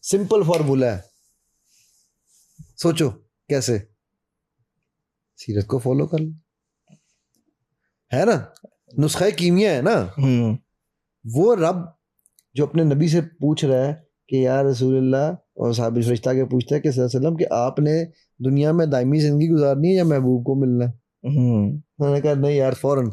Simple formula ہے, سوچو کیسے, سیرت کو فالو کر لو, ہے نا, نسخہ کیمیا ہے نا. وہ رب جو اپنے نبی سے پوچھ رہا ہے کہ یا رسول اللہ, اور صحابی فرشتہ کے پوچھتا ہے کہ صلی اللہ علیہ وسلم کہ آپ نے دنیا میں دائمی زندگی گزارنی ہے یا محبوب کو ملنا ہے؟ انہوں نے کہا نہیں یار فوراً.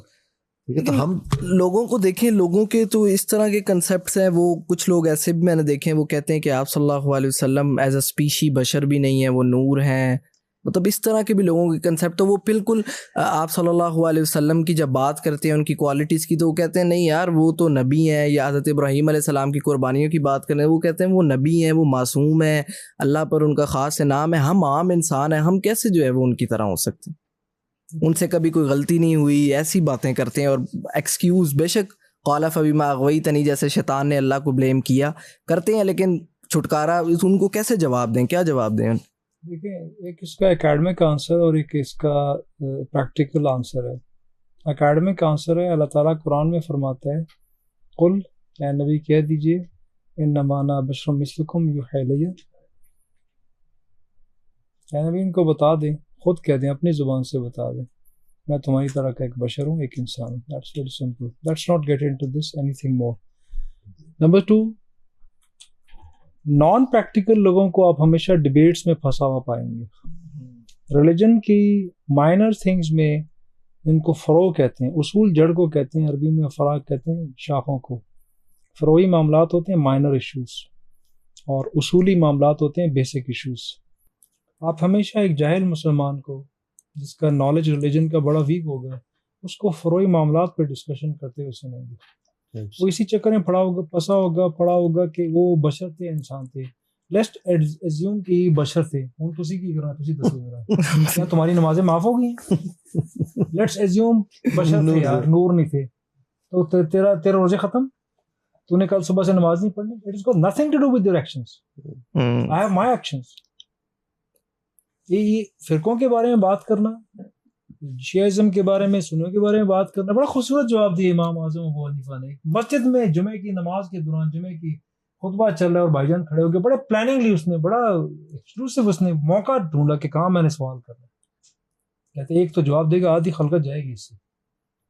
تو ہم لوگوں کو دیکھیں, لوگوں کے تو اس طرح کے کنسیپٹس ہیں. وہ کچھ لوگ ایسے بھی میں نے دیکھے ہیں, وہ کہتے ہیں کہ آپ صلی اللہ علیہ وسلم ایز اے اسپیشی بشر بھی نہیں ہے, وہ نور ہیں. مطلب اس طرح کے بھی لوگوں کے کنسیپٹ. تو وہ بالکل آپ صلی اللہ علیہ وسلم کی جب بات کرتے ہیں ان کی کوالٹیز کی, تو وہ کہتے ہیں نہیں یار وہ تو نبی ہیں. یا حضرت ابراہیم علیہ السلام کی قربانیوں کی بات کریں, وہ کہتے ہیں وہ نبی ہیں, وہ معصوم ہیں, اللہ پر ان کا خاص انعام ہے. ہم عام انسان ہیں, ہم کیسے جو ہے وہ ان کی طرح ہو سکتے ہیں؟ ان سے کبھی کوئی غلطی نہیں ہوئی, ایسی باتیں کرتے ہیں. اور ایکسکیوز بے شک قال فبما اغویتنی جیسے شیطان نے اللہ کو بلیم کیا کرتے ہیں, لیکن چھٹکارا ان کو کیسے جواب دیں, کیا جواب دیں؟ دیکھیں, ایک اس کا اکیڈمک آنسر اور ایک اس کا پریکٹیکل آنسر ہے. اکیڈمک آنسر ہے, اللہ تعالیٰ قرآن میں فرماتا ہے قل, اے نبی کہہ دیجئے, انما انا بشر مثلکم یوحی الی. اے نبی ان کو بتا دیں, خود کہہ دیں, اپنی زبان سے بتا دیں, میں تمہاری طرح کا ایک بشر ہوں, ایک انسان ہوں. That's very simple. Let's not get into this anything more. Number 2, naan practical لوگوں کو آپ ہمیشہ ڈیبیٹس میں پھنسا ہوا پائیں گے. ریلیجن کی مائنر تھنگز میں ان کو فروع کہتے ہیں, اصول جڑ کو کہتے ہیں, عربی میں فراغ کہتے ہیں شاخوں کو. فروعی معاملات ہوتے ہیں مائنر ایشوز, اور اصولی معاملات ہوتے ہیں بیسک ایشوز. آپ ہمیشہ ایک جاہل مسلمان کو جس کا نالج ریلیجن کا بڑا ویک ہوگا, اس کو فروعی معاملات پہ ڈسکشن کرتے ہوئے سنیں گے. وہ اسی چکر میں پھنسا ہوگا کہ وہ بشر تھے, انسان تھے. لیٹس ایزیوم کہ بشر تھے, ہوں تسی کی کرنا, تسی دسو ذرا کیا تمہاری نمازیں معاف ہو گئی ہیں؟ لیٹس ایزیوم بشر تھے یار, نور نہیں تھے, تو تیرا روزے ختم, تو نے کل صبح سے نماز نہیں پڑھنی. It is got nothing to do with your actions. I have my actions. یہ فرقوں کے بارے میں بات کرنا, شیعزم کے بارے میں, سنیوں کے بارے میں بات کرنا, بڑا خوبصورت جواب دیا امام اعظم ابو حنیفہ نے. مسجد میں جمعے کی نماز کے دوران جمعے کی خطبہ چل رہا ہے اور بھائی جان کھڑے ہو گئے, بڑے پلاننگلی اس نے, بڑا ایکسکلوسیو اس نے موقع ڈھونڈا کہ کہاں میں نے سوال کرنا. کہتے ایک تو جواب دے گا, آدھی خلقت جائے گی اس سے.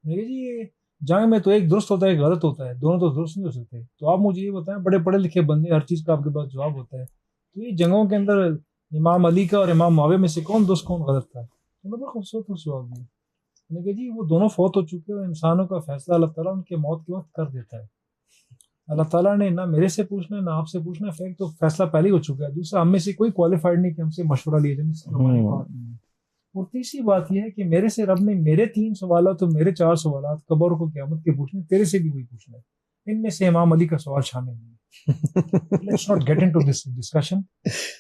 جی یہ جنگ میں تو ایک درست ہوتا ہے ایک غلط ہوتا ہے, دونوں تو درست نہیں ہو سکتے. تو آپ مجھے یہ بتائیں, بڑے پڑھے لکھے بندے, ہر چیز کا آپ کے پاس جواب ہوتا ہے, تو یہ جنگوں کے اندر امام علی کا اور امام معاویہ میں سے کون درست کون غلط تھا؟ بڑا خوبصورت جواب دیا. میں نے کہا جی وہ دونوں فوت ہو چکے اور انسانوں کا فیصلہ اللہ تعالیٰ ان کے موت کے وقت کر دیتا ہے. اللہ تعالیٰ نے نہ میرے سے پوچھنا ہے نہ آپ سے پوچھنا ہے, فیکٹ تو فیصلہ پہلے ہی ہو چکا ہے. دوسرا, ہم میں سے کوئی کوالیفائڈ نہیں کہ ہم سے مشورہ لیا جائے. اور تیسری بات یہ ہے کہ میرے سے رب نے میرے 3 سوالات اور میرے 4 سوالات قبر کو قیامت کے پوچھنے, تیرے سے بھی وہی پوچھنا ہے. ان میں سے امام علی کا سوال شامل نہیں ہے. Let's not get into this discussion.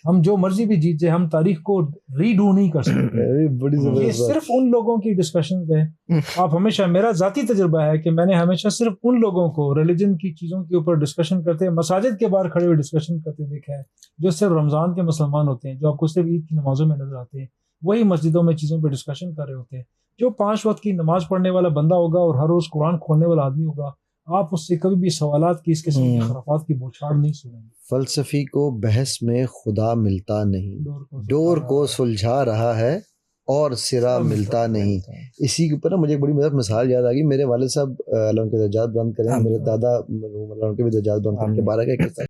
ہم جو مرضی بھی جیت جائے, ہم تاریخ کو ری ڈو نہیں کر سکتے. یہ صرف ان لوگوں کی ڈسکشنز ہیں. آپ ہمیشہ, میرا ذاتی تجربہ ہے کہ میں نے ہمیشہ صرف ان لوگوں کو ریلیجن کی چیزوں کے اوپر ڈسکشن کرتے, مساجد کے باہر کھڑے ہوئے ڈسکشن کرتے دیکھا ہے, جو صرف رمضان کے مسلمان ہوتے ہیں, جو آپ کو صرف عید کی نمازوں میں نظر آتے ہیں. وہی مسجدوں میں چیزوں پہ ڈسکشن کر رہے ہوتے ہیں. جو 5 وقت کی نماز پڑھنے والا بندہ ہوگا اور ہر روز قرآن کھولنے والا آدمی ہوگا, آپ اس سے کبھی بھی سوالات کی, اس قسم کی خرافات کی بوچھاڑ نہیں سنیں گے. فلسفی کو بحث میں خدا ملتا نہیں, ڈور کو سلجھا رہا ہے اور سرا ملتا نہیں. اسی کے اوپر نا مجھے ایک بڑی مدد مثال یاد آ گئی. میرے والد صاحب اللہ ان کے درجات بلند کریں, میرے دادا مرحوم اللہ ان کے بھی درجات بلند کریں کے بارے کا